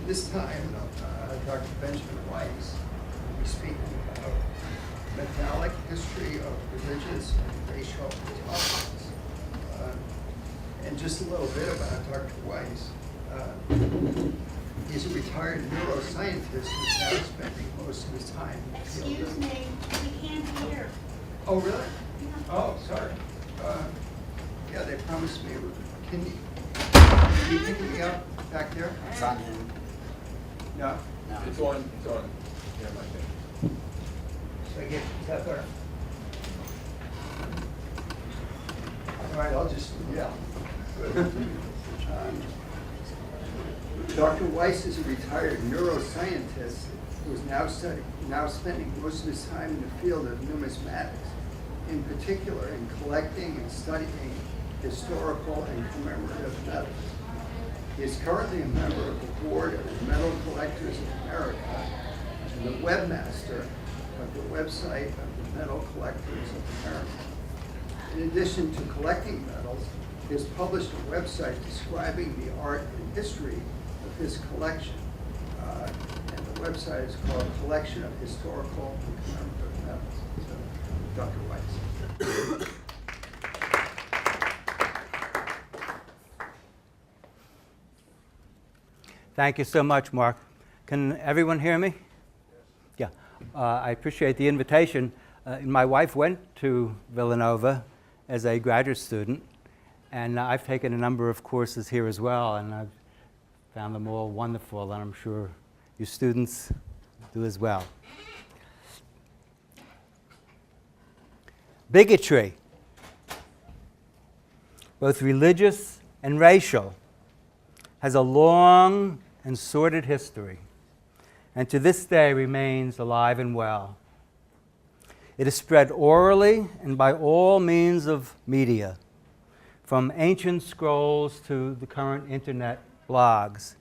This time, Dr. Benjamin Weiss will be speaking about Medallic history of religious and racial intolerance. And just a little bit about Dr. Weiss. He's a retired neuroscientist who's now spending most of his time in the field. Excuse me, we can't hear. Oh, really? Yeah. Oh, sorry. Yeah, they promised me. Can you pick me up back there? It's on him. No? No. It's on. Yeah, my thing. So I get, is that better? All right, I'll just yell. Dr. Weiss is a retired neuroscientist who is now spending most of his time in the field of numismatics, in particular in collecting and studying historical and commemorative metals. He is currently a member of the board of the Metal Collectors of America and the webmaster of the website of the Metal Collectors of America. In addition to collecting metals, he has published a website describing the art and history of his collection. And the website is called Collection of Historical and Commemorative Metals. So, Dr. Weiss. Thank you so much, Mark. Can everyone hear me? Yeah. I appreciate the invitation. My wife went to Villanova as a graduate student, and I've taken a number of courses here as well, and I've found them all wonderful, and I'm sure you students do as well. Bigotry, both religious and racial, has a long and sordid history, and to this day remains alive and well. It is spread orally and by all means of media, from ancient scrolls to the current internet blogs,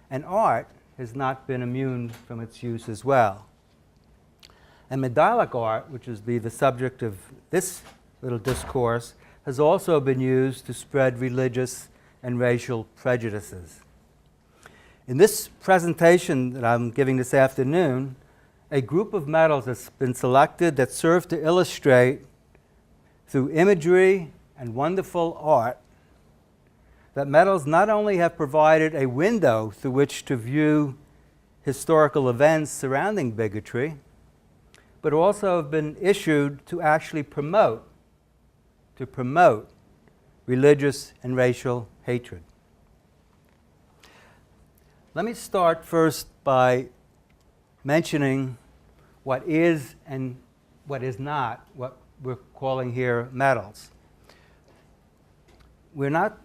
and art has not been immune from its use as well. And Medallic art, which is the subject of this little discourse, has also been used to spread religious and racial prejudices. In this presentation that I'm giving this afternoon, a group of metals has been selected that serve to illustrate, through imagery and wonderful art, that metals not only have provided a window through which to view historical events surrounding bigotry, but also have been issued to actually promote religious and racial hatred. Let me start first by mentioning what is and what is not what we're calling here metals. We're not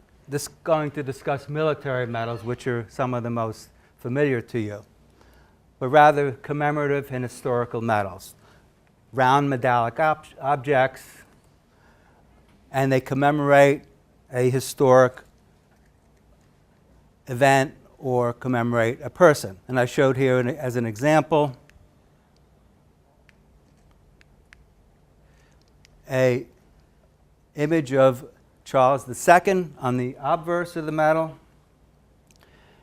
going to discuss military metals, which are some of the most familiar to you, but rather commemorative and historical metals. Round metallic objects, and they commemorate a historic event or commemorate a person. And I showed here as an example an image of Charles II on the obverse of the medal.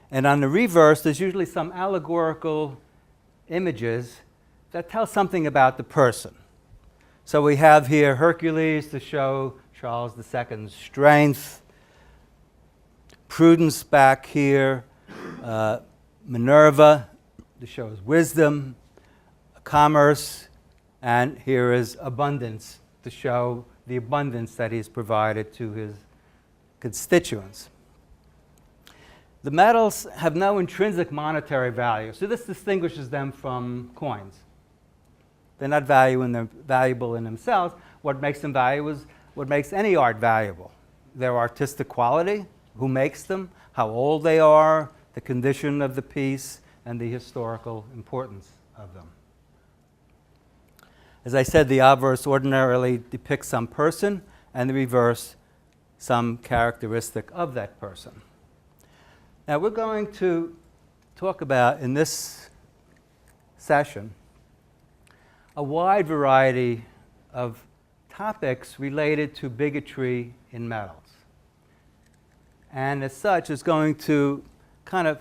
And on the reverse, there's usually some allegorical images that tell something about the person. So we have here Hercules to show Charles II's strength, Prudence back here, Minerva to show his wisdom, commerce, and here is abundance to show the abundance that he's provided to his constituents. The metals have no intrinsic monetary value, so this distinguishes them from coins. They're not valuable in themselves. What makes them valuable is what makes any art valuable. Their artistic quality, who makes them, how old they are, the condition of the piece, and the historical importance of them. As I said, the obverse ordinarily depicts some person, and the reverse some characteristic of that person. Now we're going to talk about, in this session, a wide variety of topics related to bigotry in metals. And as such, is going to kind of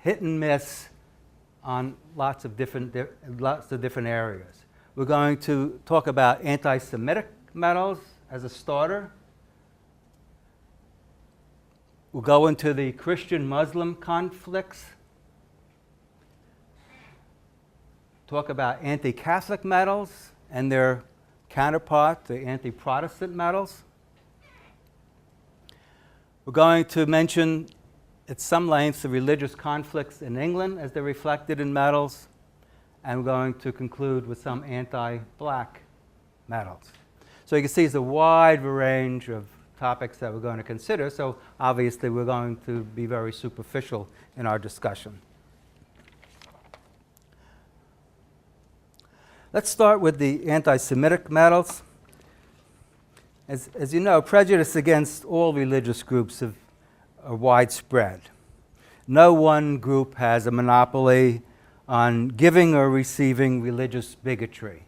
hit and miss on lots of different areas. We're going to talk about anti-Semitic metals as a starter. We'll go into the Christian-Muslim conflicts. Talk about anti-Catholic metals and their counterpart, the anti-Protestant metals. We're going to mention at some length the religious conflicts in England as they're reflected in metals, and we're going to conclude with some anti-black metals. So you can see it's a wide range of topics that we're going to consider, so obviously we're going to be very superficial in our discussion. Let's start with the anti-Semitic metals. As you know, prejudice against all religious groups are widespread. No one group has a monopoly on giving or receiving religious bigotry.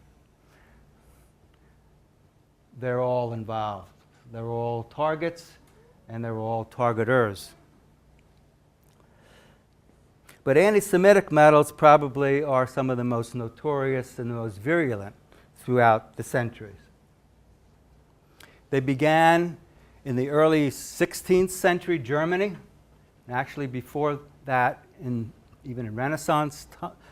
They're all involved. They're all targets, and they're all targeters. But anti-Semitic metals probably are some of the most notorious and the most virulent throughout the centuries. They began in the early 16th century Germany, and actually before that, even in Renaissance,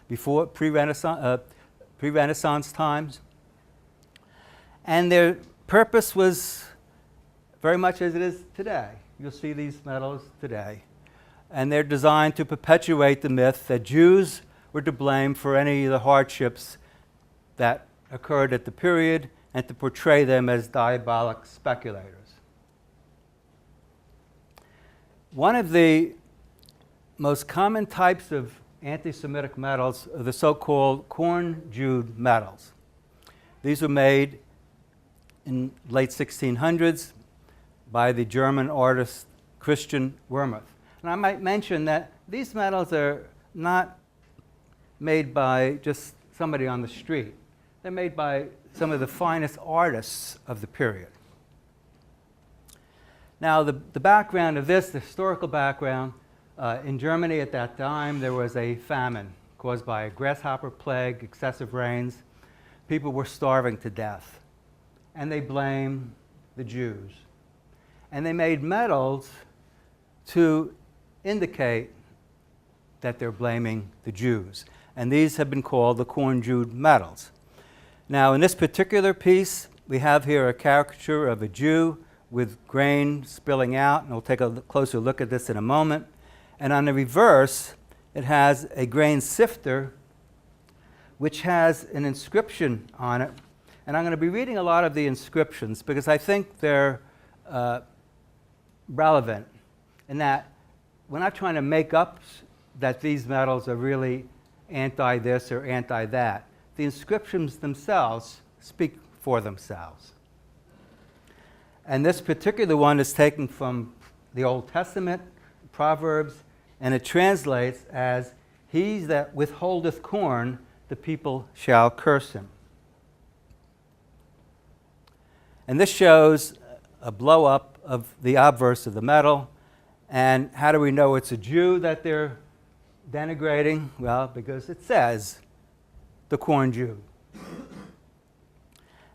before pre-Renaissance times. And their purpose was very much as it is today. You'll see these metals today. And they're designed to perpetuate the myth that Jews were to blame for any of the hardships that occurred at the period, and to portray them as diabolic speculators. One of the most common types of anti-Semitic metals are the so-called corn-Jewed metals. These were made in late 1600s by the German artist Christian Wermuth. And I might mention that these metals are not made by just somebody on the street. They're made by some of the finest artists of the period. Now, the background of this, the historical background, in Germany at that time, there was a famine caused by a grasshopper plague, excessive rains. People were starving to death. And they blamed the Jews. And they made metals to indicate that they're blaming the Jews. And these have been called the corn-Jewed metals. Now, in this particular piece, we have here a caricature of a Jew with grain spilling out, and we'll take a closer look at this in a moment. And on the reverse, it has a grain sifter, which has an inscription on it. And I'm going to be reading a lot of the inscriptions because I think they're relevant in that we're not trying to make up that these metals are really anti-this or anti-that. The inscriptions themselves speak for themselves. And this particular one is taken from the Old Testament, Proverbs, and it translates as, "He that withholdeth corn, the people shall curse him." And this shows a blow-up of the obverse of the metal. And how do we know it's a Jew that they're denigrating? Well, because it says, the corn Jew.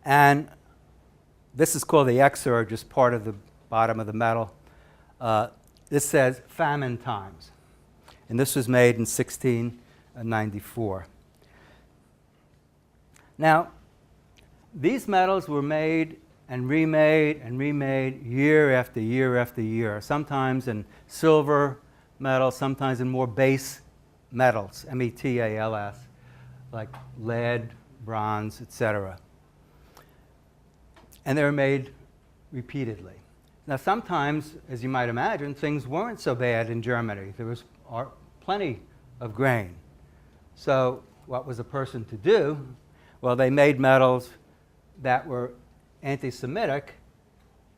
And this is called the exor, just part of the bottom of the metal. This says famine times. And this was made in 1694. Now, these metals were made and remade year after year after year, sometimes in silver metal, sometimes in more base metals, metals, like lead, bronze, etc. And they were made repeatedly. Now, sometimes, as you might imagine, things weren't so bad in Germany. There was plenty of grain. So what was a person to do? Well, they made metals that were anti-Semitic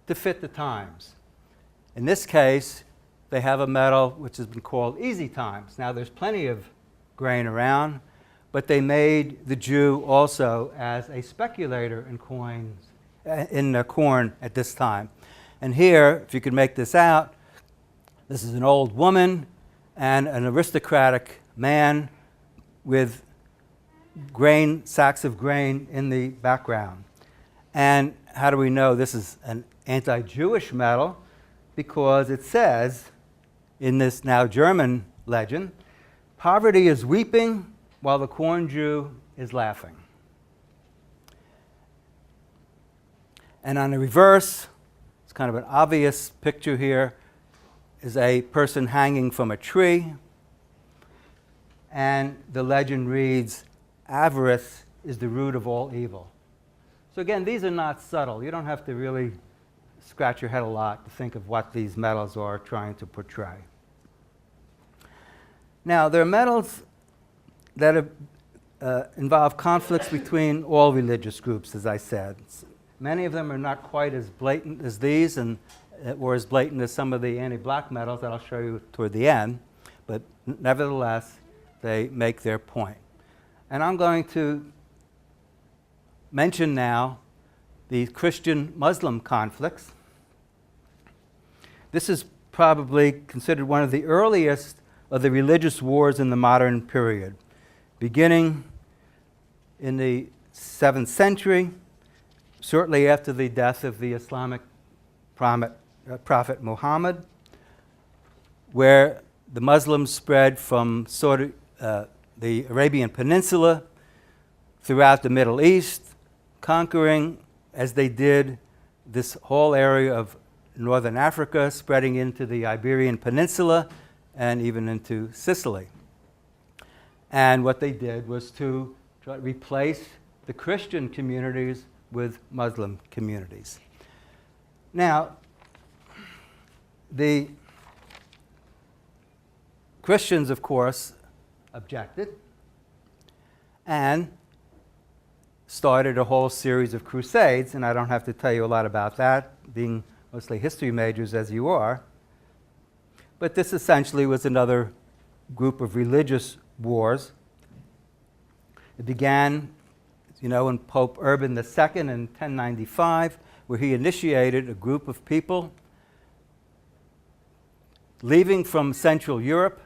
to fit the times. In this case, they have a metal which has been called easy times. Now, there's plenty of grain around, but they made the Jew also as a speculator in corn at this time. And here, if you could make this out, this is an old woman, and an aristocratic man with sacks of grain in the background. And how do we know this is an anti-Jewish medal? Because it says in this now German legend, poverty is weeping while the corn Jew is laughing. And on the reverse, it's kind of an obvious picture here, is a person hanging from a tree. And the legend reads, avarice is the root of all evil. So again, these are not subtle. You don't have to really scratch your head a lot to think of what these medals are trying to portray. Now, there are medals that involve conflicts between all religious groups, as I said. Many of them are not quite as blatant as these, or as blatant as some of the anti-black medals that I'll show you toward the end, but nevertheless, they make their point. And I'm going to mention now the Christian-Muslim conflicts. This is probably considered one of the earliest of the religious wars in the modern period, beginning in the 7th century, shortly after the death of the Islamic prophet Muhammad, where the Muslims spread from the Arabian Peninsula throughout the Middle East, conquering, as they did, this whole area of northern Africa, spreading into the Iberian Peninsula and even into Sicily. And what they did was to try to replace the Christian communities with Muslim communities. Now, the Christians, of course, objected and started a whole series of crusades, and I don't have to tell you a lot about that, being mostly history majors as you are. But this essentially was another group of religious wars. It began, in Pope Urban II in 1095, where he initiated a group of people leaving from Central Europe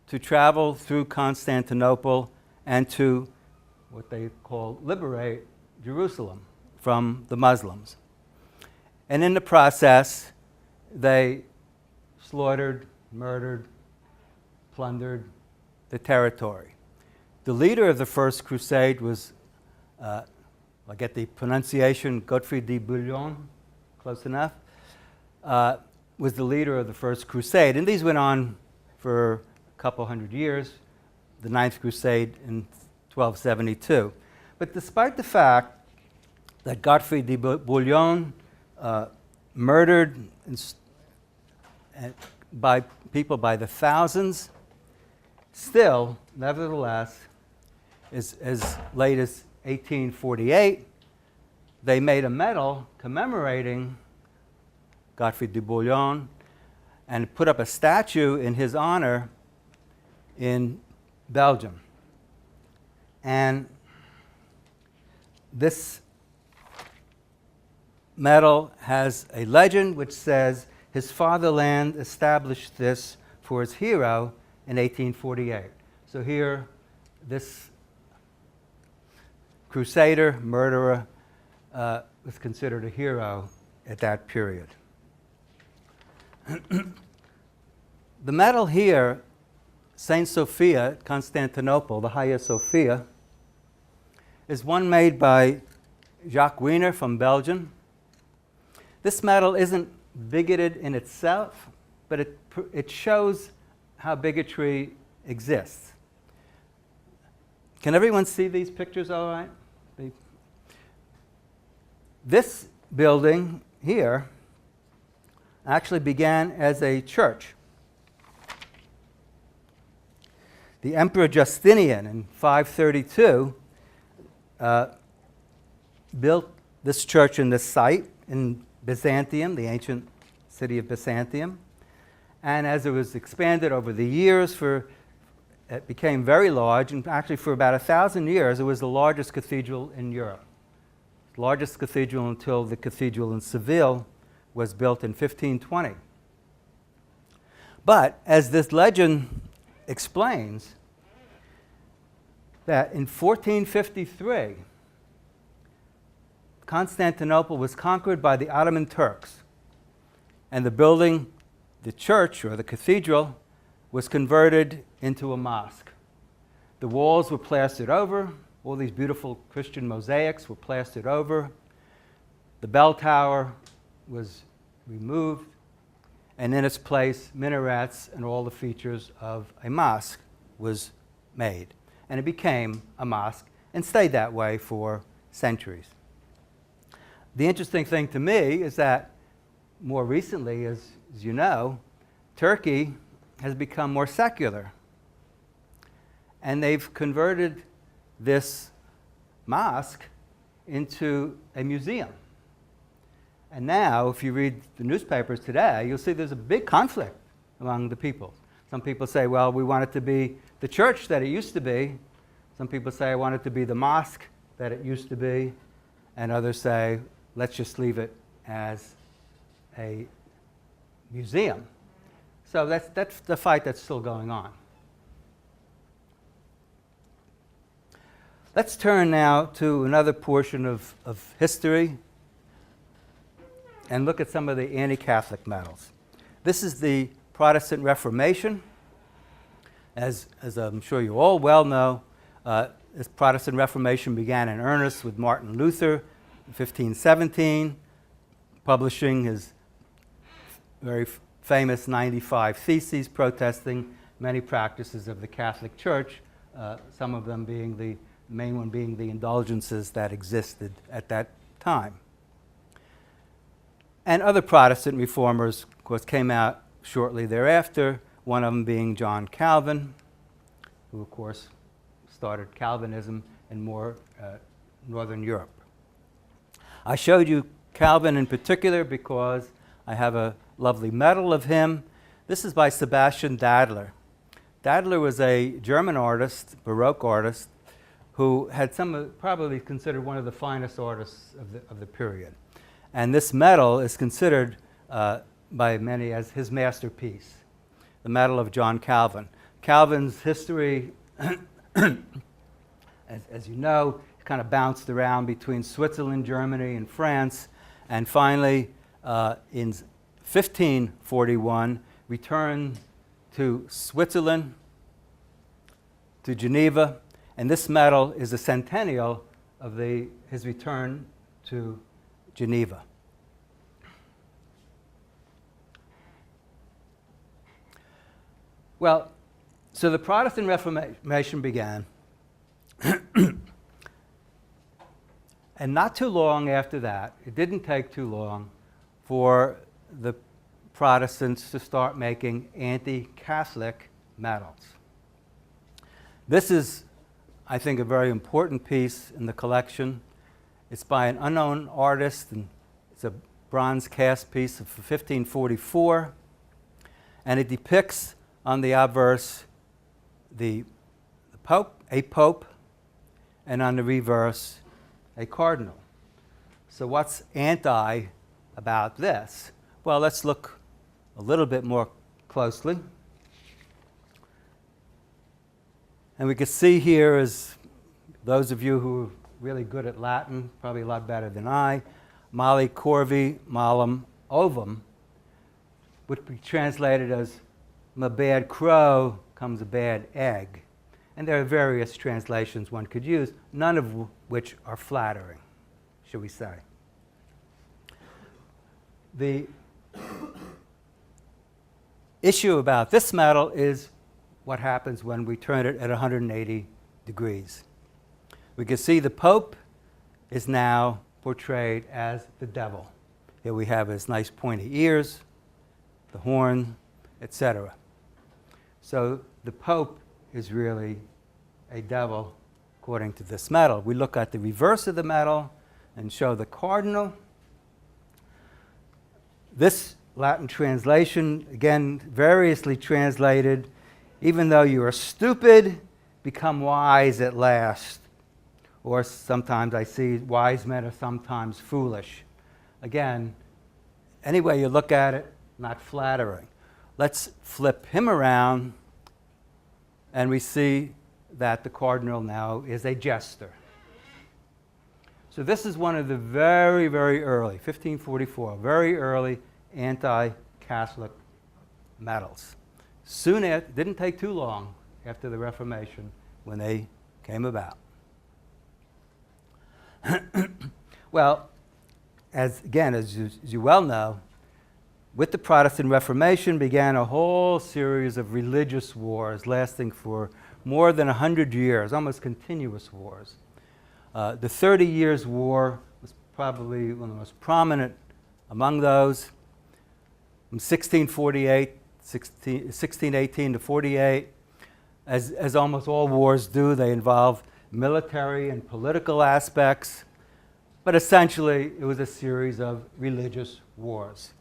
to travel through Constantinople and to what they call liberate Jerusalem from the Muslims. And in the process, they slaughtered, murdered, plundered the territory. The leader of the First Crusade was, I'll get the pronunciation, Godfrey de Bouillon, close enough, was the leader of the First Crusade. And these went on for a couple hundred years, the Ninth Crusade in 1272. But despite the fact that Godfrey de Bouillon murdered by people by the thousands, still, nevertheless, as late as 1848, they made a medal commemorating Godfrey de Bouillon and put up a statue in his honor in Belgium. And this medal has a legend which says his fatherland established this for his hero in 1848. So here, this crusader, murderer, was considered a hero at that period. The medal here, Saint Sophia, Constantinople, the Hagia Sophia, is one made by Jacques Wiener from Belgium. This medal isn't bigoted in itself, but it shows how bigotry exists. Can everyone see these pictures all right? This building here actually began as a church. The Emperor Justinian in 532 built this church in this site in Byzantium, the ancient city of Byzantium. And as it was expanded over the years, it became very large, and actually for about 1,000 years, it was the largest cathedral in Europe. The largest cathedral until the cathedral in Seville was built in 1520. But as this legend explains, that in 1453, Constantinople was conquered by the Ottoman Turks, and the building, the church or the cathedral, was converted into a mosque. The walls were plastered over, all these beautiful Christian mosaics were plastered over. The bell tower was removed, and in its place, minarets and all the features of a mosque was made. And it became a mosque and stayed that way for centuries. The interesting thing to me is that more recently, as you know, Turkey has become more secular. And they've converted this mosque into a museum. And now, if you read the newspapers today, you'll see there's a big conflict among the people. Some people say, well, we want it to be the church that it used to be. Some people say, I want it to be the mosque that it used to be. And others say, let's just leave it as a museum. So that's the fight that's still going on. Let's turn now to another portion of history and look at some of the anti-Catholic metals. This is the Protestant Reformation. As I'm sure you all well know, this Protestant Reformation began in earnest with Martin Luther in 1517, publishing his very famous 95 Theses protesting many practices of the Catholic Church, some of them being the main one being the indulgences that existed at that time. And other Protestant reformers, of course, came out shortly thereafter, one of them being John Calvin, who, of course, started Calvinism in more Northern Europe. I showed you Calvin in particular because I have a lovely medal of him. This is by Sebastian Dadler. Dadler was a German artist, Baroque artist, who had probably considered one of the finest artists of the period. And this medal is considered by many as his masterpiece, the medal of John Calvin. Calvin's history, as you know, kind of bounced around between Switzerland, Germany, and France, and finally, in 1541, returned to Switzerland, to Geneva, and this medal is a centennial of his return to Geneva. Well, so the Protestant Reformation began, and not too long after that, it didn't take too long for the Protestants to start making anti-Catholic metals. This is, I think, a very important piece in the collection. It's by an unknown artist, and it's a bronze cast piece of 1544, and it depicts on the obverse a pope, and on the reverse a cardinal. So what's anti about this? Well, let's look a little bit more closely. And we can see here, as those of you who are really good at Latin, probably a lot better than I, mali corvi malum ovum, would be translated as from a bad crow comes a bad egg. And there are various translations one could use, none of which are flattering, should we say. The issue about this metal is what happens when we turn it at 180 degrees. We can see the Pope is now portrayed as the devil. Here we have his nice pointy ears, the horn, etc. So the Pope is really a devil according to this metal. We look at the reverse of the metal and show the cardinal. This Latin translation, again, variously translated, even though you are stupid, become wise at last. Or sometimes I see wise men are sometimes foolish. Again, any way you look at it, not flattering. Let's flip him around, and we see that the cardinal now is a jester. So this is one of the very, very early, 1544, very early anti-Catholic medals. Soon after, it didn't take too long after the Reformation when they came about. Well, as you well know, with the Protestant Reformation began a whole series of religious wars lasting for more than 100 years, almost continuous wars. The 30 Years' War was probably one of the most prominent among those. From 1618 to 48, as almost all wars do, they involve military and political aspects, but essentially it was a series of religious wars,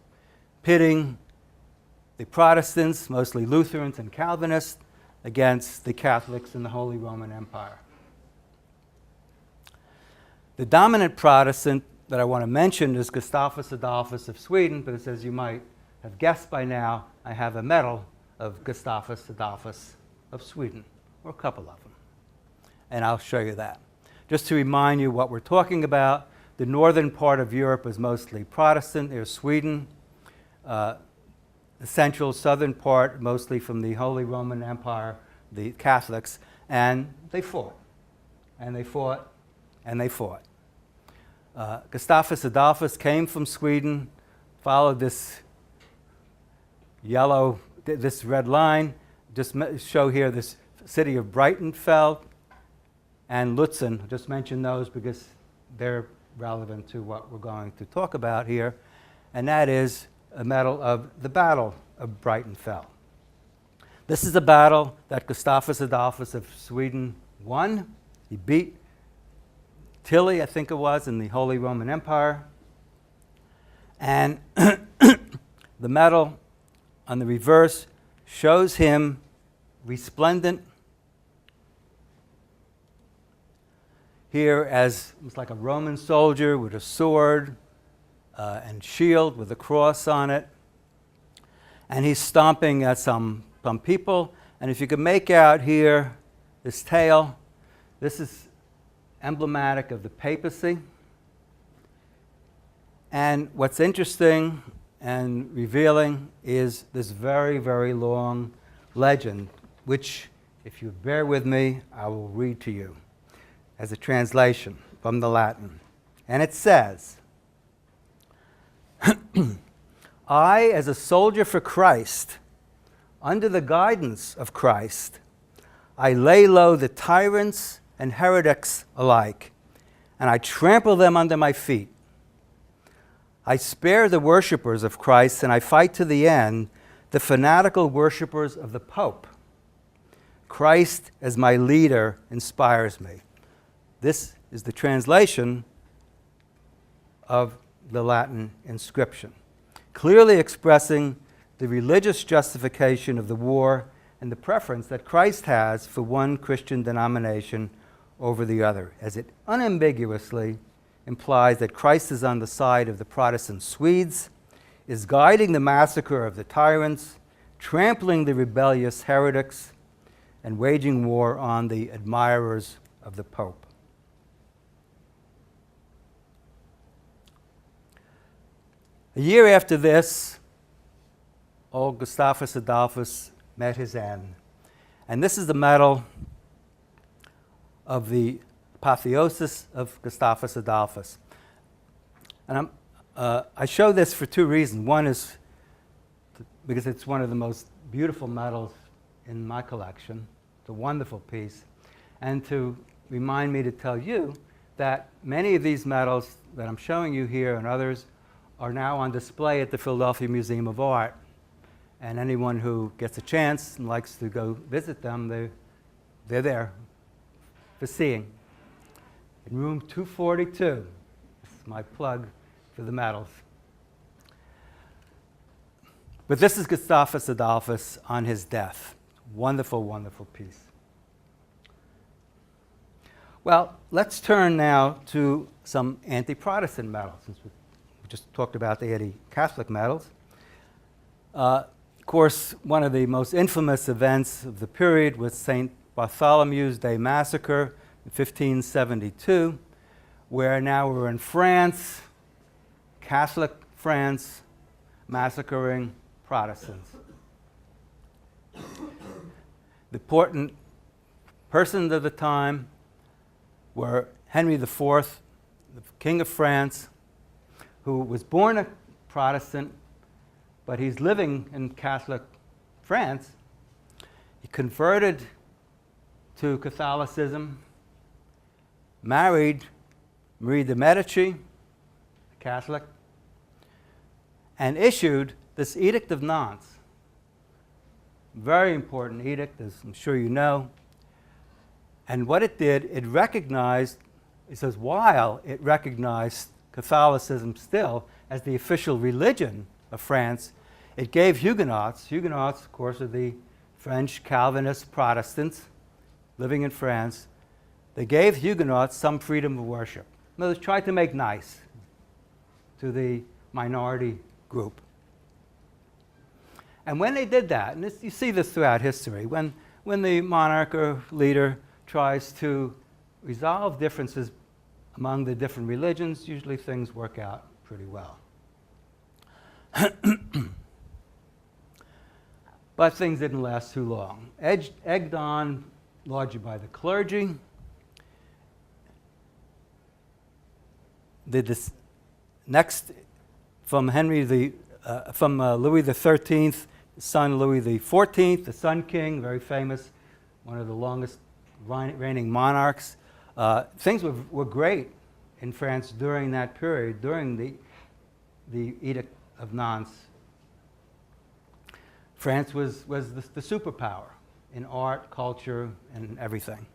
pitting the Protestants, mostly Lutherans and Calvinists, against the Catholics in the Holy Roman Empire. The dominant Protestant that I want to mention is Gustavus Adolphus of Sweden, but as you might have guessed by now, I have a medal of Gustavus Adolphus of Sweden, or a couple of them. And I'll show you that. Just to remind you what we're talking about, the northern part of Europe is mostly Protestant. There's Sweden. The central southern part, mostly from the Holy Roman Empire, the Catholics, and they fought. And they fought, and they fought. Gustavus Adolphus came from Sweden, followed this red line. Just show here this city of Brighton fell, and Lutzen. Just mention those because they're relevant to what we're going to talk about here, and that is a medal of the Battle of Brighton fell. This is a battle that Gustavus Adolphus of Sweden won. He beat Tilly, I think it was, in the Holy Roman Empire. And the medal on the reverse shows him resplendent here as it's like a Roman soldier with a sword and shield with a cross on it. And he's stomping at some people. And if you can make out here this tail, this is emblematic of the papacy. And what's interesting and revealing is this very, very long legend, which, if you bear with me, I will read to you as a translation from the Latin. And it says, I, as a soldier for Christ, under the guidance of Christ, I lay low the tyrants and heretics alike, and I trample them under my feet. I spare the worshippers of Christ, and I fight to the end the fanatical worshippers of the Pope. Christ as my leader inspires me. This is the translation of the Latin inscription, clearly expressing the religious justification of the war and the preference that Christ has for one Christian denomination over the other, as it unambiguously implies that Christ is on the side of the Protestant Swedes, is guiding the massacre of the tyrants, trampling the rebellious heretics, and waging war on the admirers of the Pope. A year after this, old Gustavus Adolphus met his end. And this is the medal of the apotheosis of Gustavus Adolphus. And I show this for two reasons. One is because it's one of the most beautiful medals in my collection. It's a wonderful piece. And to remind me to tell you that many of these medals that I'm showing you here and others are now on display at the Philadelphia Museum of Art. And anyone who gets a chance and likes to go visit them, they're there for seeing. In room 242, this is my plug for the medals. But this is Gustavus Adolphus on his death. Wonderful, wonderful piece. Well, let's turn now to some anti-Protestant medals, since we just talked about the anti-Catholic medals. course, one of the most infamous events of the period was St. Bartholomew's Day Massacre in 1572, where now we're in France, Catholic France, massacring Protestants. The important persons of the time were Henry IV, the King of France, who was born a Protestant, but he's living in Catholic France. He converted to Catholicism, married Marie de Medici, a Catholic, and issued this Edict of Nantes. Very important edict, as I'm sure you know. And what it did, it recognized, it says, while it recognized Catholicism still as the official religion of France, it gave Huguenots, of course, are the French Calvinist Protestants living in France, they gave Huguenots some freedom of worship. In other words, tried to make nice to the minority group. And when they did that, and you see this throughout history, when the monarch or leader tries to resolve differences among the different religions, usually things work out pretty well. But things didn't last too long. Egged on largely by the clergy, next from Louis XIII, son Louis XIV, the Sun King, very famous, one of the longest reigning monarchs. Things were great in France during that period, during the Edict of Nantes. France was the superpower in art, culture, and everything.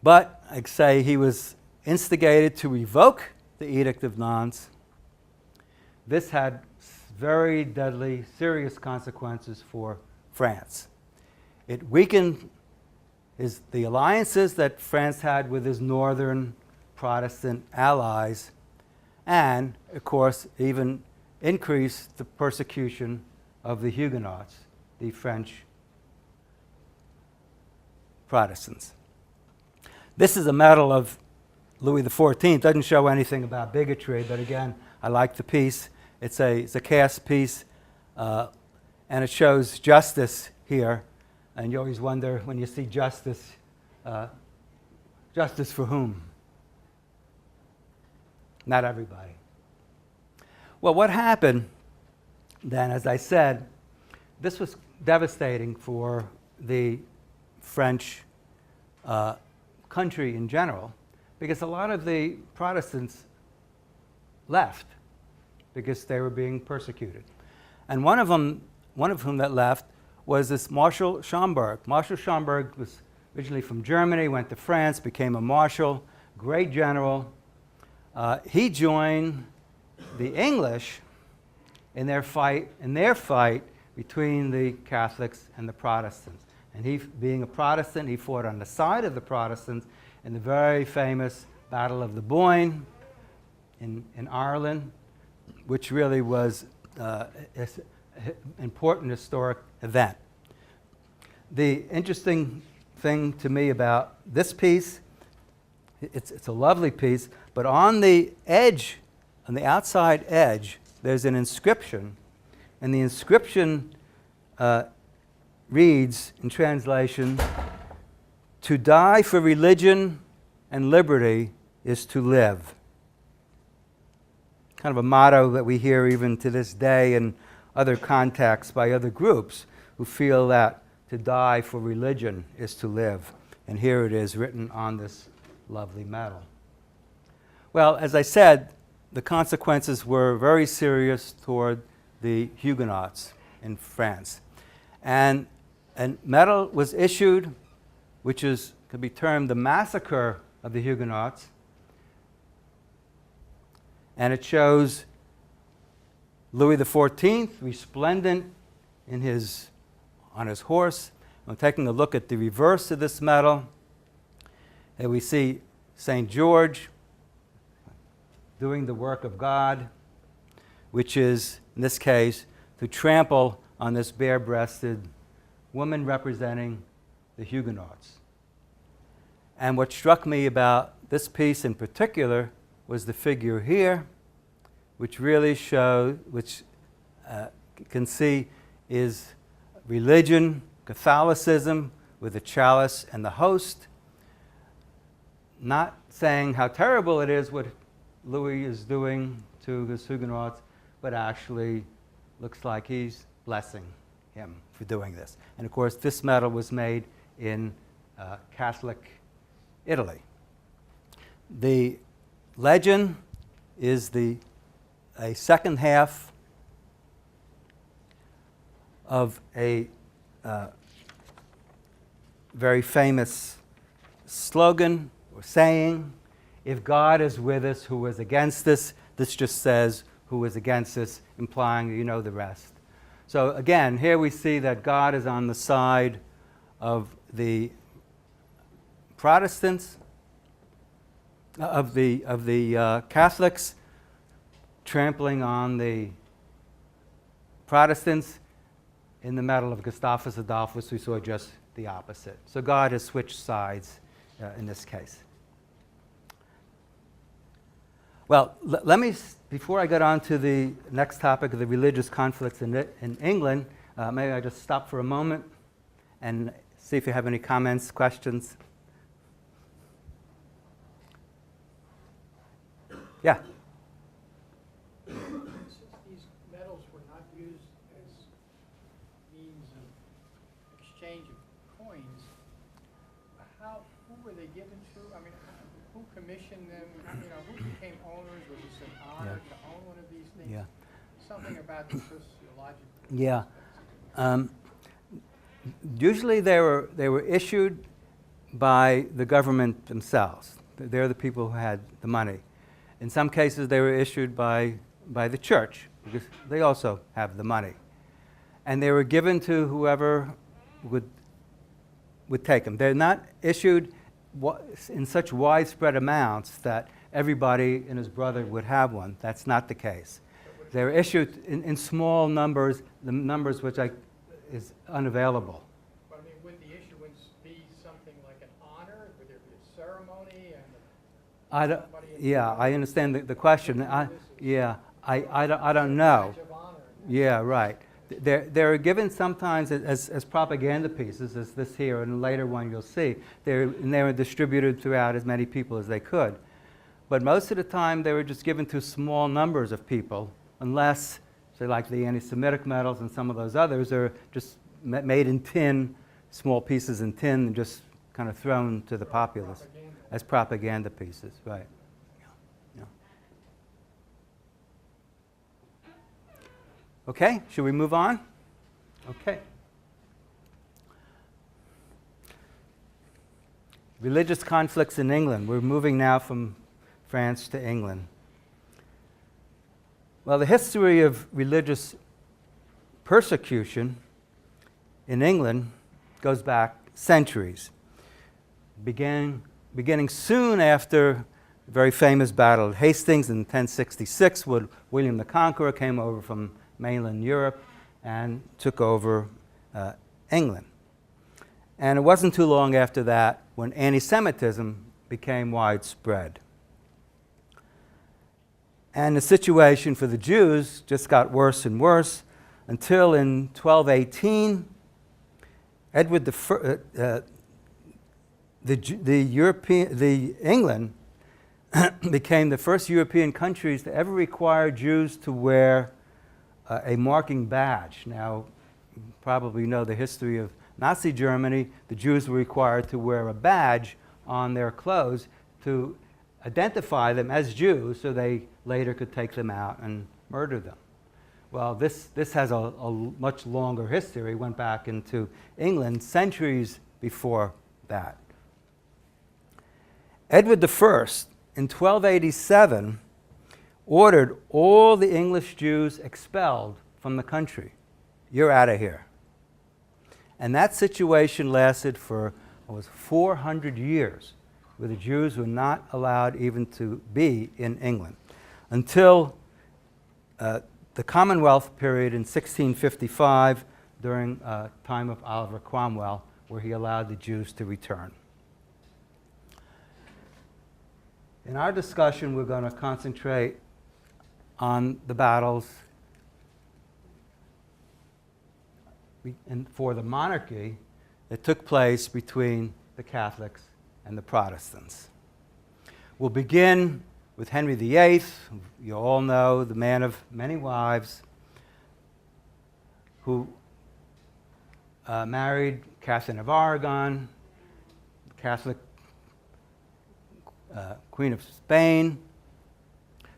But, I'd say, he was instigated to revoke the Edict of Nantes. This had very deadly, serious consequences for France. It weakened the alliances that France had with his northern Protestant allies, and, of course, even increased the persecution of the Huguenots, the French Protestants. This is a medal of Louis XIV. Doesn't show anything about bigotry, but again, I like the piece. It's a cast piece, and it shows justice here. And you always wonder when you see justice, justice for whom? Not everybody. Well, what happened then, as I said, this was devastating for the French country in general, because a lot of the Protestants left because they were being persecuted. And one of whom that left was this Marshal Schomberg. Marshal Schomberg was originally from Germany, went to France, became a marshal, great general. He joined the English in their fight between the Catholics and the Protestants. And he, being a Protestant, he fought on the side of the Protestants in the very famous Battle of the Boyne in Ireland, which really was an important historic event. The interesting thing to me about this piece, it's a lovely piece, but on the edge, on the outside edge, there's an inscription, and the inscription reads, in translation, "To die for religion and liberty is to live." Kind of a motto that we hear even to this day in other contexts by other groups who feel that to die for religion is to live. And here it is written on this lovely medal. Well, as I said, the consequences were very serious toward the Huguenots in France. And a medal was issued, which could be termed the Massacre of the Huguenots. And it shows Louis XIV resplendent on his horse. I'm taking a look at the reverse of this medal. And we see St. George doing the work of God, which is, in this case, to trample on this bare-breasted woman representing the Huguenots. And what struck me about this piece in particular was the figure here, which really shows, which you can see is religion, Catholicism, with the chalice and the host, not saying how terrible it is what Louis is doing to his Huguenots, but actually looks like he's blessing him for doing this. And of course, this medal was made in Catholic Italy. The legend is a second half of a very famous slogan or saying, "If God is with us, who is against us?" This just says, "Who is against us," implying you know the rest. So again, here we see that God is on the side of the Protestants, of the Catholics, trampling on the Protestants. In the medal of Gustavus Adolphus, we saw just the opposite. So God has switched sides in this case. Well, let me, before I get on to the next topic of the religious conflicts in England, maybe I just stop for a moment and see if you have any comments, questions. Yeah. Since these metals were not used as means of exchange of coins, who were they given to? I mean, who commissioned them? You know, who became owners? Was this an honor to own one of these things? Yeah. Something about the sociological. Yeah. Usually they were issued by the government themselves. They're the people who had the money. In some cases, they were issued by the church, because they also have the money. And they were given to whoever would take them. They're not issued in such widespread amounts that everybody and his brother would have one. That's not the case. They're issued in small numbers, the numbers which is unavailable. But I mean, would the issuance be something like an honor? Would there be a ceremony? I understand the question. I don't know. Yeah, right. They're given sometimes as propaganda pieces, as this here, and later one you'll see. They were distributed throughout as many people as they could. But most of the time, they were just given to small numbers of people, unless, say, like the Anti-Semitic metals and some of those others are just made in tin, small pieces in tin, and just kind of thrown to the populace as propaganda pieces, right? Yeah. Okay, should we move on? Okay. Religious conflicts in England. We're moving now from France to England. Well, the history of religious persecution in England goes back centuries, beginning soon after the very famous Battle of Hastings in 1066, when William the Conqueror came over from mainland Europe and took over England. And it wasn't too long after that when anti-Semitism became widespread. And the situation for the Jews just got worse and worse until in 1218, England became the first European countries to ever require Jews to wear a marking badge. Now, you probably know the history of Nazi Germany. The Jews were required to wear a badge on their clothes to identify them as Jews, so they later could take them out and murder them. Well, this has a much longer history. It went back into England centuries before that. Edward I, in 1287, ordered all the English Jews expelled from the country. You're out of here. And that situation lasted for 400 years, where the Jews were not allowed even to be in England, until the Commonwealth period in 1655 during time of Oliver Cromwell, where he allowed the Jews to return. In our discussion, we're going to concentrate on the battles for the monarchy that took place between the Catholics and the Protestants. We'll begin with Henry VIII, who you all know, the man of many wives, who married Catherine of Aragon, Catholic Queen of Spain,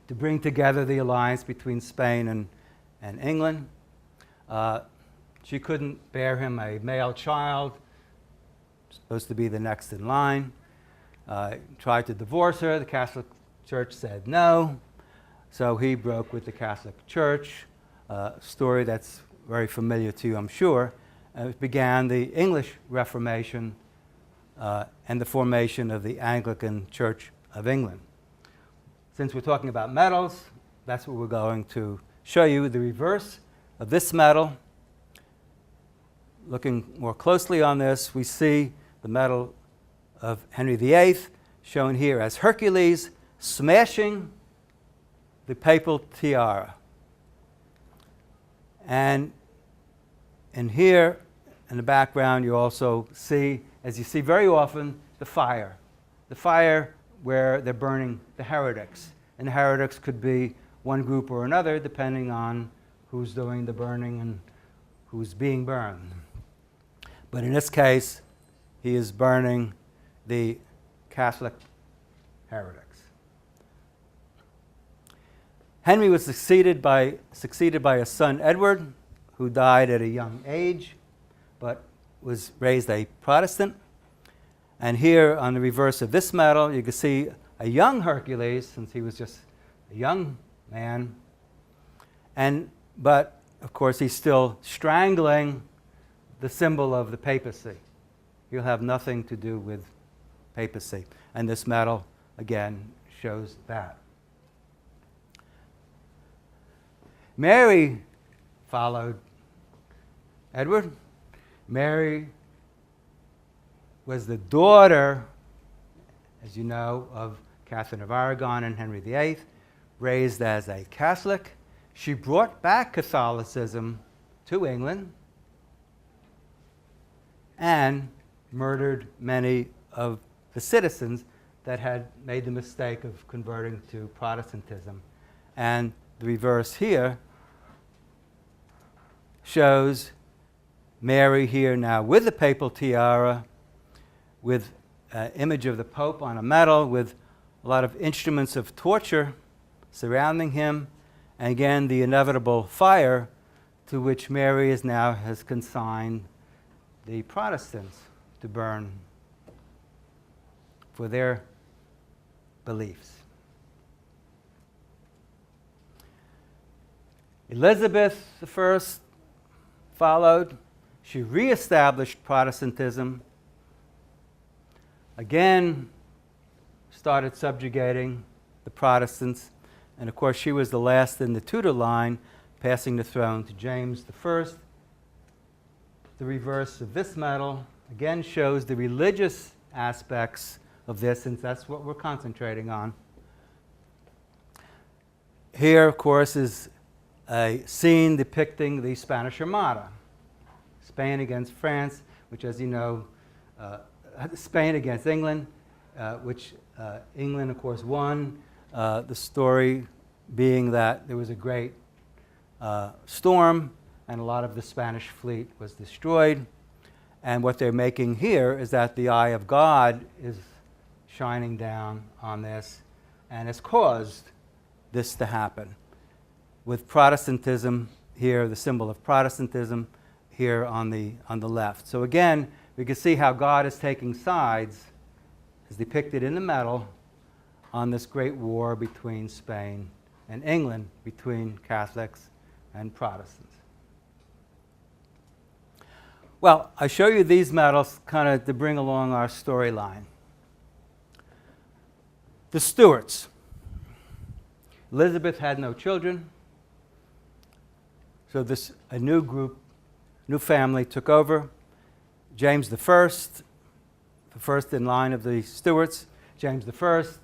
to bring together the alliance between Spain and England. She couldn't bear him a male child, supposed to be the next in line. Tried to divorce her. The Catholic Church said no, so he broke with the Catholic Church, a story that's very familiar to you, I'm sure. It began the English Reformation and the formation of the Anglican Church of England. Since we're talking about metals, that's what we're going to show you, the reverse of this medal. Looking more closely on this, we see the medal of Henry VIII, shown here as Hercules smashing the papal tiara. And here in the background, you also see, as you see very often, the fire where they're burning the heretics. And the heretics could be one group or another, depending on who's doing the burning and who's being burned. But in this case, he is burning the Catholic heretics. Henry was succeeded by his son Edward, who died at a young age, but was raised a Protestant. And here on the reverse of this medal, you can see a young Hercules, since he was just a young man. But of course, he's still strangling the symbol of the papacy. He'll have nothing to do with papacy. And this medal, again, shows that. Mary followed Edward. Mary was the daughter, as you know, of Catherine of Aragon and Henry VIII, raised as a Catholic. She brought back Catholicism to England and murdered many of the citizens that had made the mistake of converting to Protestantism. And the reverse here shows Mary here now with the papal tiara, with an image of the Pope on a medal, with a lot of instruments of torture surrounding him, and again the inevitable fire to which Mary has consigned the Protestants to burn for their beliefs. Elizabeth I followed. She reestablished Protestantism, again started subjugating the Protestants, and of course she was the last in the Tudor line, passing the throne to James I. The reverse of this medal again shows the religious aspects of this, since that's what we're concentrating on. Here, of course, is a scene depicting the Spanish Armada. Spain against France, which, as you know, Spain against England, which England, of course, won. The story being that there was a great storm and a lot of the Spanish fleet was destroyed. And what they're making here is that the eye of God is shining down on this and has caused this to happen. With Protestantism here, the symbol of Protestantism here on the left. So again, we can see how God is taking sides, as depicted in the medal, on this great war between Spain and England, between Catholics and Protestants. Well, I show you these medals kind of to bring along our storyline. The Stuarts. Elizabeth had no children. So a new group, new family took over. James the first in line of the Stuarts. James the First,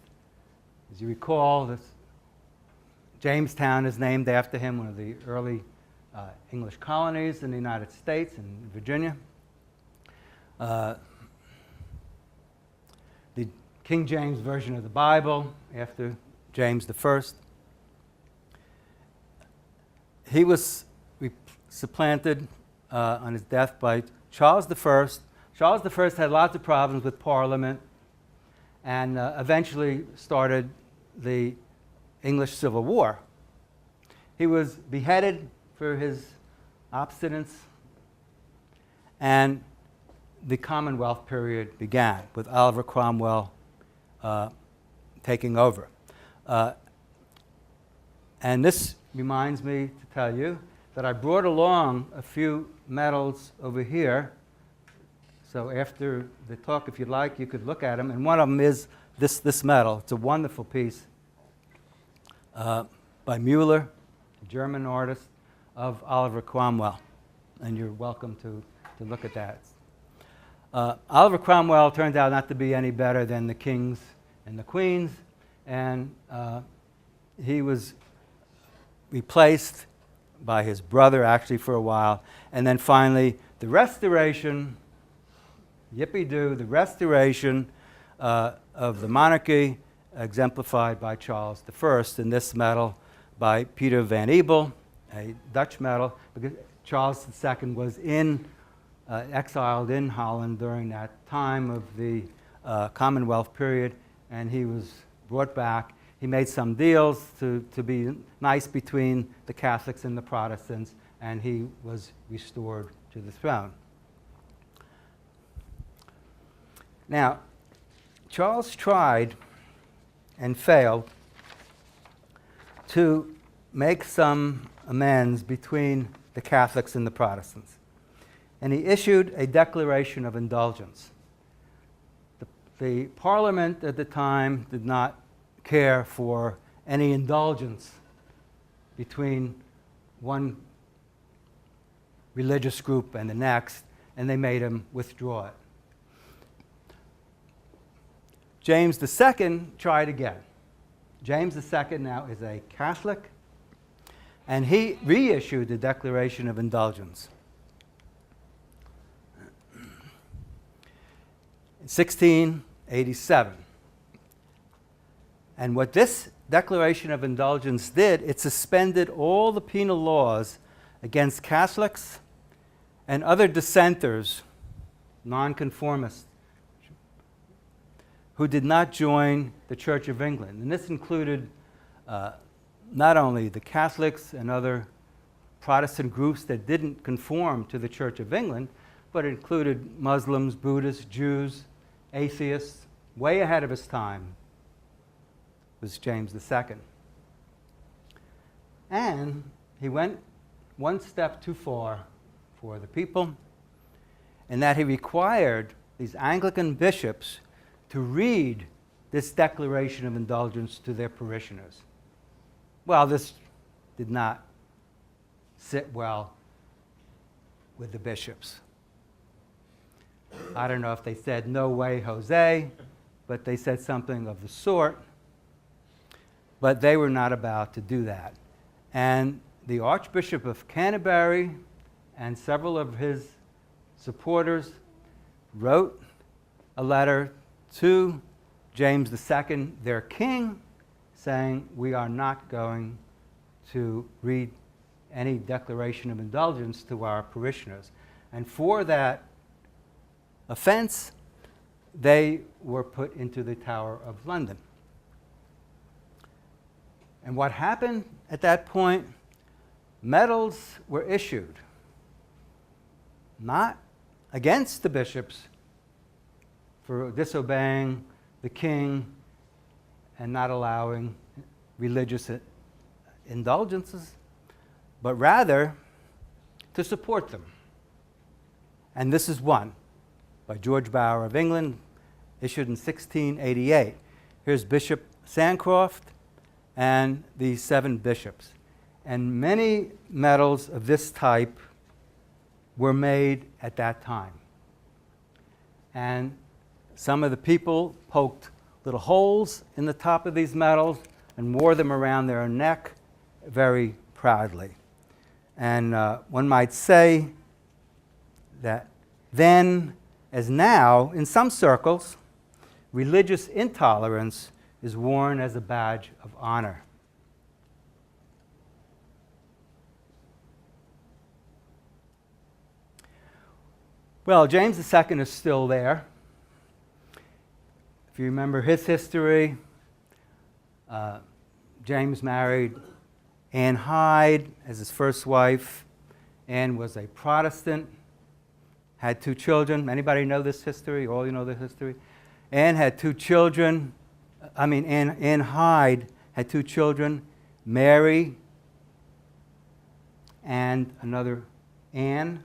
as you recall, Jamestown is named after him, one of the early English colonies in the United States and Virginia. The King James Version of the Bible after James the First. He was supplanted on his death by Charles the First. Charles the First had lots of problems with Parliament and eventually started the English Civil War. He was beheaded for his obstinance, and the Commonwealth period began with Oliver Cromwell taking over. And this reminds me to tell you that I brought along a few medals over here. So after the talk, if you'd like, you could look at them. And one of them is this medal. It's a wonderful piece by Mueller, a German artist, of Oliver Cromwell. And you're welcome to look at that. Oliver Cromwell turned out not to be any better than the kings and the queens. And he was replaced by his brother, actually, for a while. And then finally, the restoration, yippee-doo, the restoration of the monarchy, exemplified by Charles I, in this medal by Peter van Ebel, a Dutch medal, because Charles II was exiled in Holland during that time of the Commonwealth period, and he was brought back. He made some deals to be nice between the Catholics and the Protestants, and he was restored to the throne. Now, Charles tried and failed to make some amends between the Catholics and the Protestants. And he issued a Declaration of Indulgence. The Parliament at the time did not care for any indulgence between one religious group and the next, and they made him withdraw it. James II tried again. James II now is a Catholic, and he reissued the Declaration of Indulgence. In 1687. And what this Declaration of Indulgence did, it suspended all the penal laws against Catholics and other dissenters, nonconformists, who did not join the Church of England. And this included not only the Catholics and other Protestant groups that didn't conform to the Church of England, but it included Muslims, Buddhists, Jews, atheists. Way ahead of his time was James II. And he went one step too far for the people, in that he required these Anglican bishops to read this Declaration of Indulgence to their parishioners. Well, this did not sit well with the bishops. I don't know if they said, "No way, Jose," but they said something of the sort. But they were not about to do that. And the Archbishop of Canterbury and several of his supporters wrote a letter to James II, their king, saying, "We are not going to read any Declaration of Indulgence to our parishioners." And for that offense, they were put into the Tower of London. And what happened at that point? Medals were issued, not against the bishops for disobeying the king and not allowing religious indulgences, but rather to support them. And this is one by George Bower of England, issued in 1688. Here's Bishop Sancroft and the 7 bishops. And many metals of this type were made at that time. And some of the people poked little holes in the top of these medals and wore them around their neck very proudly. And one might say that then, as now, in some circles, religious intolerance is worn as a badge of honor. Well, James II is still there. If you remember his history, James married Anne Hyde as his first wife. Anne was a Protestant, had 2 children. Anybody know this history? All you know the history? Anne had 2 children. Anne Hyde had 2 children, Mary and another Anne,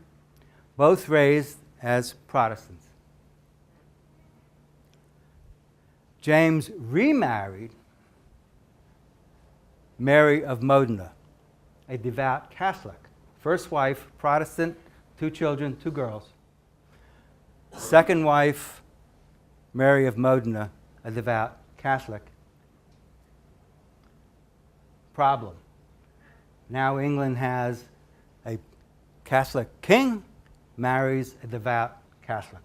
both raised as Protestants. James remarried Mary of Modena, a devout Catholic. First wife, Protestant, 2 children, 2 girls. Second wife, Mary of Modena, a devout Catholic. Problem. Now England has a Catholic king, marries a devout Catholic,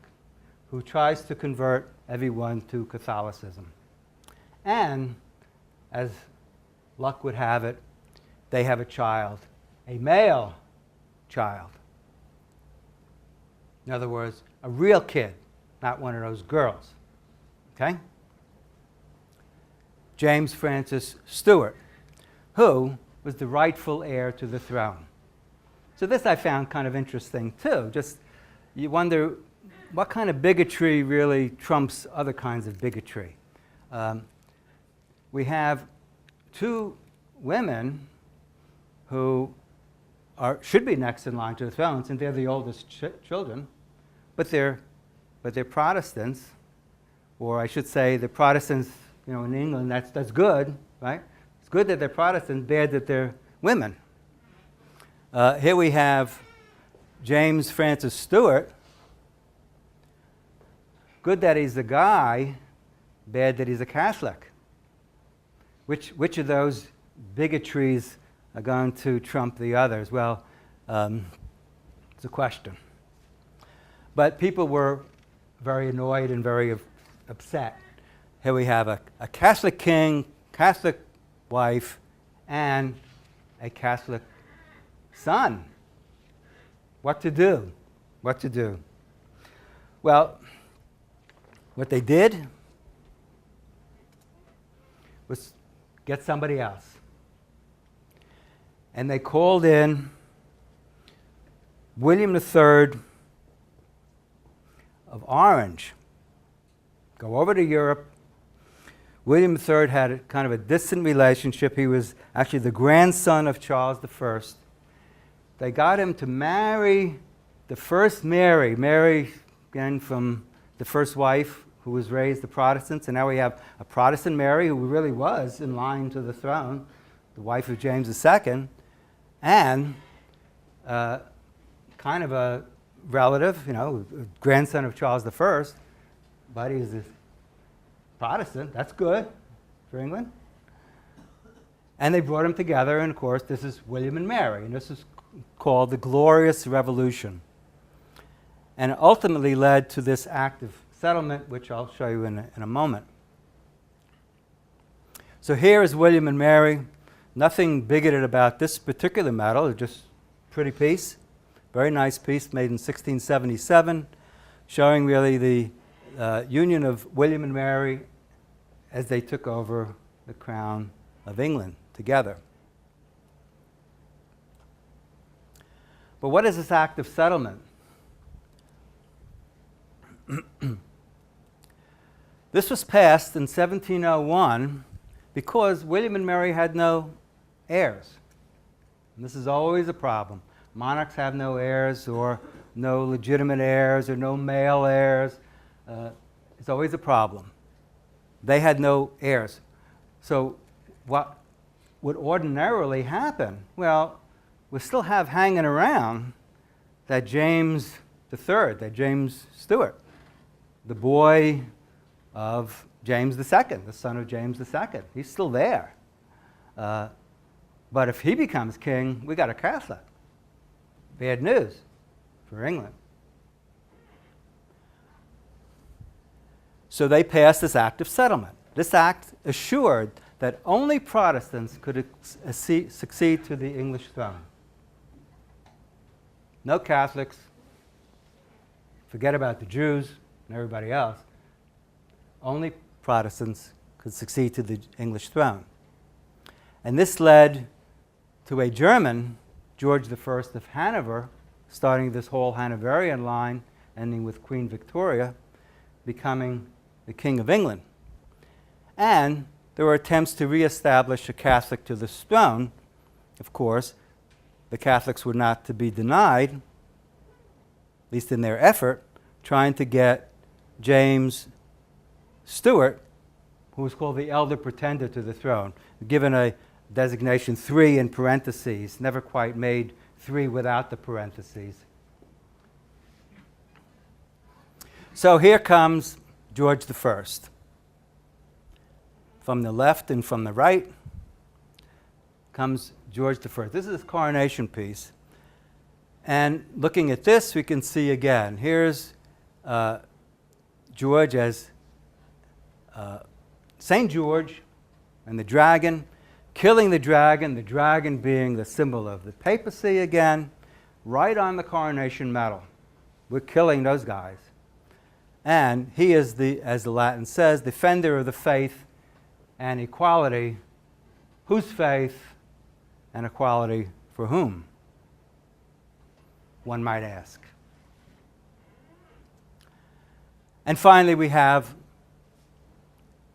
who tries to convert everyone to Catholicism. And, as luck would have it, they have a child, a male child. In other words, a real kid, not one of those girls. Okay? James Francis Stuart, who was the rightful heir to the throne. So this I found kind of interesting too. Just you wonder what kind of bigotry really trumps other kinds of bigotry. We have 2 women who should be next in line to the throne, since they're the oldest children, but they're Protestants, or I should say the Protestants, in England. That's good, right? It's good that they're Protestants, bad that they're women. Here we have James Francis Stuart. Good that he's a guy, bad that he's a Catholic. Which of those bigotries are going to trump the others? Well, it's a question. But people were very annoyed and very upset. Here we have a Catholic king, Catholic wife, and a Catholic son. What to do? What to do? Well, what they did was get somebody else. And they called in William III of Orange. Go over to Europe. William III had a kind of a distant relationship. He was actually the grandson of Charles I. They got him to marry the first Mary, again from the first wife who was raised the Protestants, and now we have a Protestant Mary who really was in line to the throne, the wife of James II, and kind of a relative, grandson of Charles I, but he's a Protestant. That's good for England. And they brought them together, and of course this is William and Mary, and this is called the Glorious Revolution. And it ultimately led to this act of settlement, which I'll show you in a moment. So here is William and Mary. Nothing bigoted about this particular medal, it's just a pretty piece. Very nice piece made in 1677, showing really the union of William and Mary as they took over the crown of England together. But what is this act of settlement? This was passed in 1701 because William and Mary had no heirs. And this is always a problem. Monarchs have no heirs, or no legitimate heirs, or no male heirs. It's always a problem. They had no heirs. So what would ordinarily happen? Well, we still have hanging around that James III, that James Stuart, the boy of James II, the son of James II. He's still there. But if he becomes king, we got a Catholic. Bad news for England. So they passed this Act of Settlement. This act assured that only Protestants could succeed to the English throne. No Catholics. Forget about the Jews and everybody else. Only Protestants could succeed to the English throne. And this led to a German, George I of Hanover, starting this whole Hanoverian line, ending with Queen Victoria, becoming the King of England. And there were attempts to reestablish a Catholic to the throne. Of course, the Catholics were not to be denied, at least in their effort, trying to get James Stuart, who was called the elder pretender to the throne, given a designation 3 in parentheses, never quite made 3 without the parentheses. So here comes George I. From the left and from the right comes George I. This is his coronation piece. And looking at this, we can see again, here's George as St. George and the dragon, killing the dragon being the symbol of the papacy again, right on the coronation medal. We're killing those guys. And he is, as the Latin says, defender of the faith and equality. Whose faith and equality for whom? One might ask. And finally, we have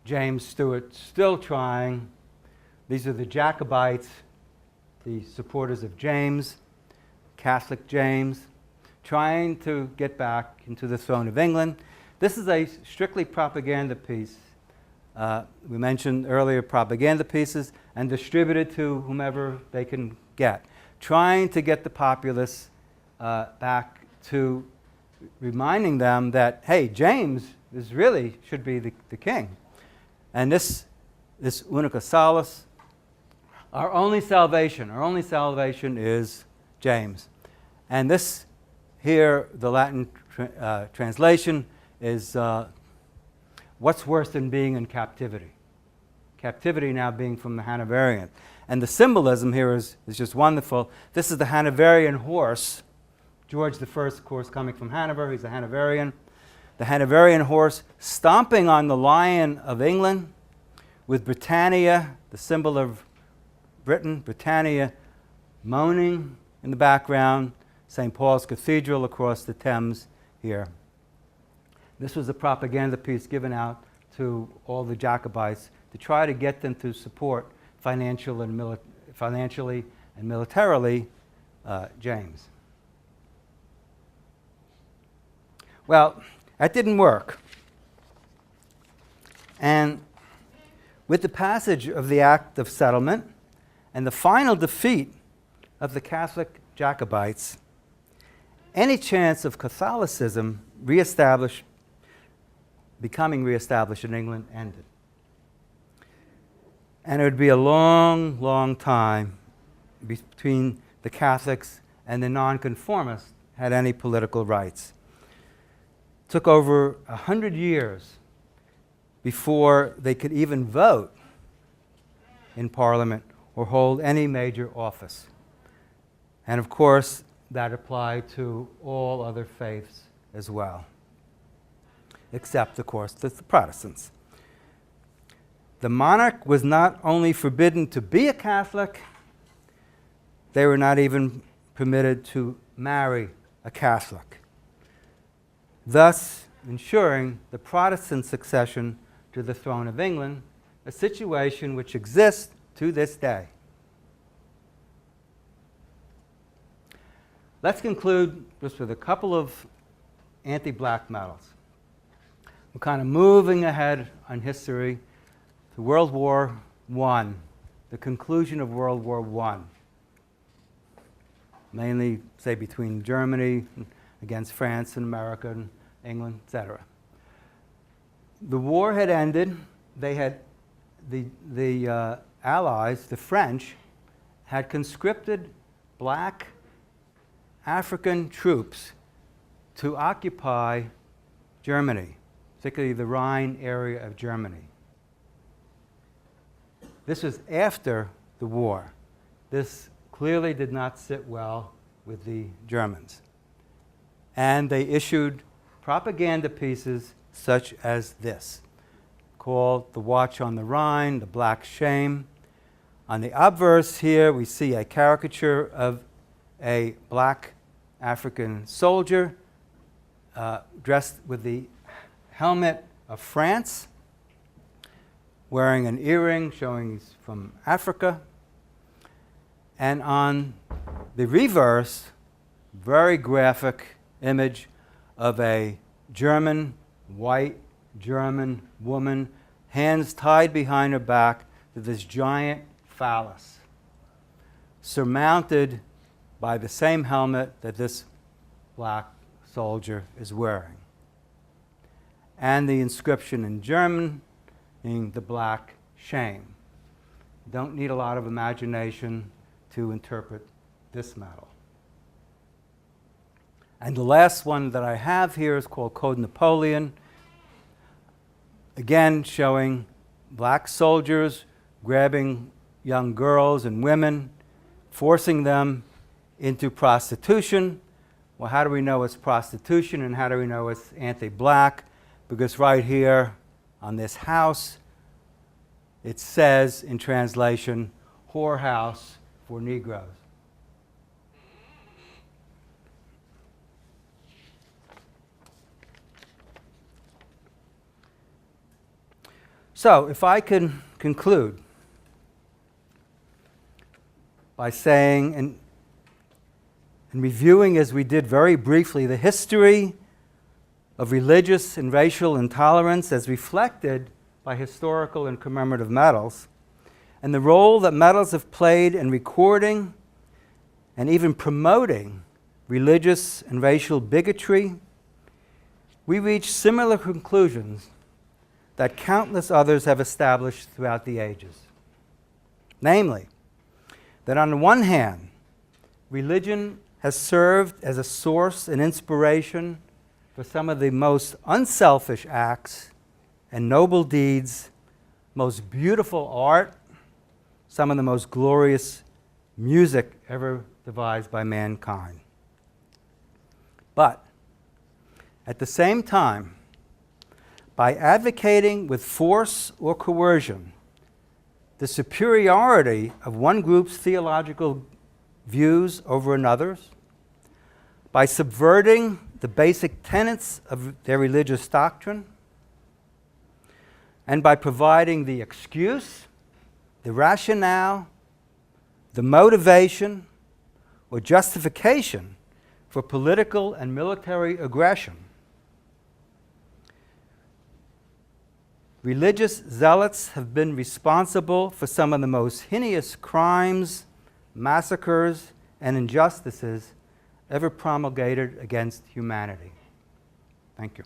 James Stuart still trying. These are the Jacobites, the supporters of James, Catholic James, trying to get back into the throne of England. This is a strictly propaganda piece. We mentioned earlier propaganda pieces, and distributed to whomever they can get, trying to get the populace back to reminding them that, hey, James is really should be the king. And this unica salus, our only salvation is James. And this here, the Latin translation is what's worse than being in captivity? Captivity now being from the Hanoverian. And the symbolism here is just wonderful. This is the Hanoverian horse. George I, of course, coming from Hanover. He's a Hanoverian. The Hanoverian horse stomping on the Lion of England with Britannia, the symbol of Britain, Britannia, moaning in the background. St. Paul's Cathedral across the Thames here. This was a propaganda piece given out to all the Jacobites to try to get them to support financially and militarily James. Well, that didn't work. And with the passage of the Act of Settlement and the final defeat of the Catholic Jacobites, any chance of Catholicism becoming reestablished in England ended. And it would be a long, long time between the Catholics and the nonconformists had any political rights. It took over 100 years before they could even vote in Parliament or hold any major office. And of course, that applied to all other faiths as well, except, of course, the Protestants. The monarch was not only forbidden to be a Catholic, they were not even permitted to marry a Catholic, thus ensuring the Protestant succession to the throne of England, a situation which exists to this day. Let's conclude just with a couple of anti-black metals. We're kind of moving ahead on history to World War I. the conclusion of World War I, mainly, say, between Germany against France and America and England, etc. The war had ended. They had, the Allies, the French, had conscripted black African troops to occupy Germany, particularly the Rhine area of Germany. This was after the war. This clearly did not sit well with the Germans. And they issued propaganda pieces such as this, called The Watch on the Rhine, The Black Shame. On the obverse here, we see a caricature of a black African soldier dressed with the helmet of France, wearing an earring showing he's from Africa. And on the reverse, very graphic image of a German, white German woman, hands tied behind her back to this giant phallus, surmounted by the same helmet that this black soldier is wearing. And the inscription in German being the black shame. Don't need a lot of imagination to interpret this medal. And the last one that I have here is called Code Napoleon, again showing black soldiers grabbing young girls and women, forcing them into prostitution. Well, how do we know it's prostitution and how do we know it's anti-black? Because right here on this house, it says in translation, whorehouse for Negroes. So, if I can conclude by saying and reviewing, as we did very briefly, the history of religious and racial intolerance as reflected by historical and commemorative medals, and the role that medals have played in recording and even promoting religious and racial bigotry, we reach similar conclusions that countless others have established throughout the ages. Namely, that on the one hand, religion has served as a source and inspiration for some of the most unselfish acts and noble deeds, most beautiful art, some of the most glorious music ever devised by mankind. But at the same time, by advocating with force or coercion the superiority of one group's theological views over another's, by subverting the basic tenets of their religious doctrine, and by providing the excuse, the rationale, the motivation, or justification for political and military aggression, religious zealots have been responsible for some of the most heinous crimes, massacres, and injustices ever promulgated against humanity. Thank you.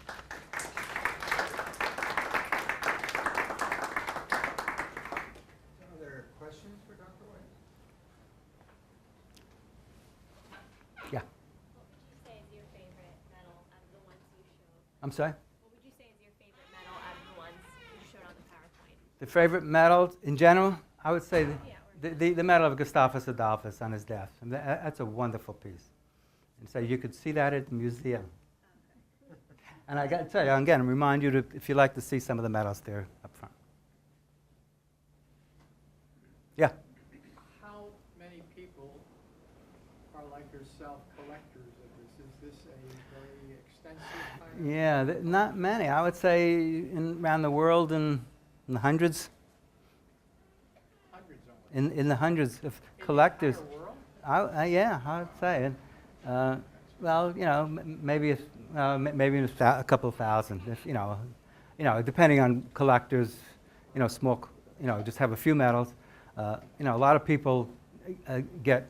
Are there questions for Dr. Weiss? Yeah. What would you say is your favorite medal out of the ones you showed? I'm sorry? What would you say is your favorite medal out of the ones you showed on the PowerPoint? The favorite medal in general, I would say Yeah, the medal of Gustavus Adolphus on his death. And that's a wonderful piece. And so you could see that at the museum. And I got to tell you, again, remind you to, if you like to see some of the medals there up front. Yeah. How many people are like yourself collectors of this? Is this a very extensive kind of? Yeah, not many. I would say around the world in the hundreds. Hundreds only. In the hundreds of collectors. In the entire world? Yeah, I'd say it. Well, you know, maybe a couple of thousand. If, you know, depending on collectors, you know, small, just have a few medals. A lot of people get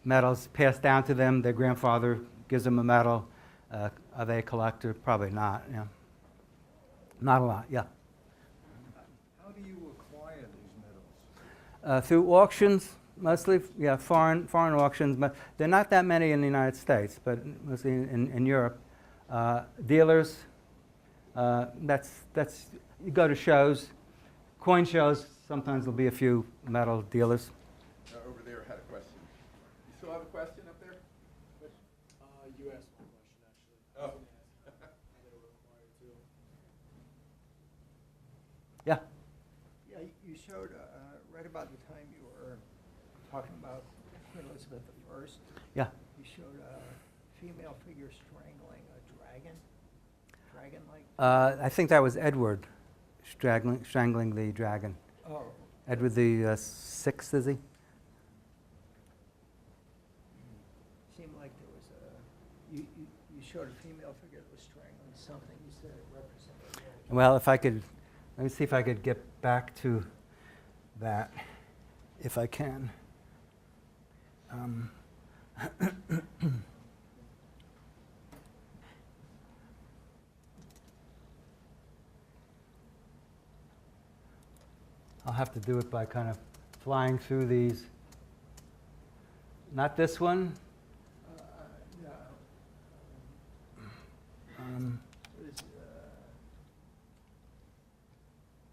medals passed down to them. Their grandfather gives them a medal. Are they a collector? Probably not. Yeah. Not a lot. Yeah. How do you acquire these medals? Through auctions, mostly. Yeah, foreign auctions. But there are not that many in the United States, but mostly in Europe. Dealers. That's you go to shows, coin shows. Sometimes there'll be a few metal dealers. Over there had a question. You still have a question up there? You asked my question, actually. Oh. They were required to. Yeah. Yeah, you showed, right about the time you were talking about Queen Elizabeth I. Yeah. You showed a female figure strangling a dragon-like. I think that was Edward strangling the dragon. Oh. Edward the Sixth, is he? Seemed like there was you showed a female figure that was strangling something. You said it represented. Well, if I could, let me see if I could get back to that, if I can. I'll have to do it by kind of flying through these. Not this one. No. It was,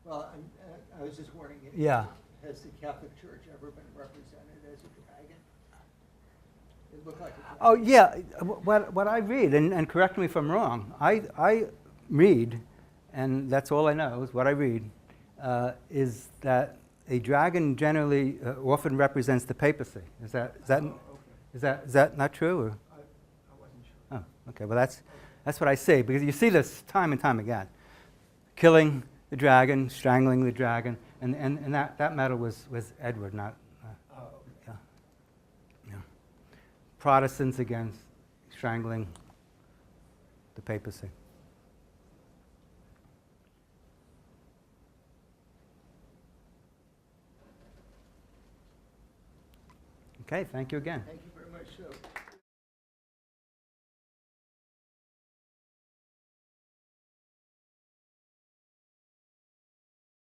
well, I was just wondering. Yeah. Has the Catholic Church ever been represented as a dragon? It looked like a dragon. Oh, yeah. What I read, and correct me if I'm wrong, I read, and that's all I know is what I read, is that a dragon generally often represents the papacy. Is that not true? Or? I wasn't sure. Oh, okay. Well, that's what I see, because you see this time and time again, killing the dragon, strangling the dragon, and that medal was Edward, not. Oh, okay. Yeah. Yeah. Protestants against strangling the papacy. Okay, thank you again. Thank you very much, sir.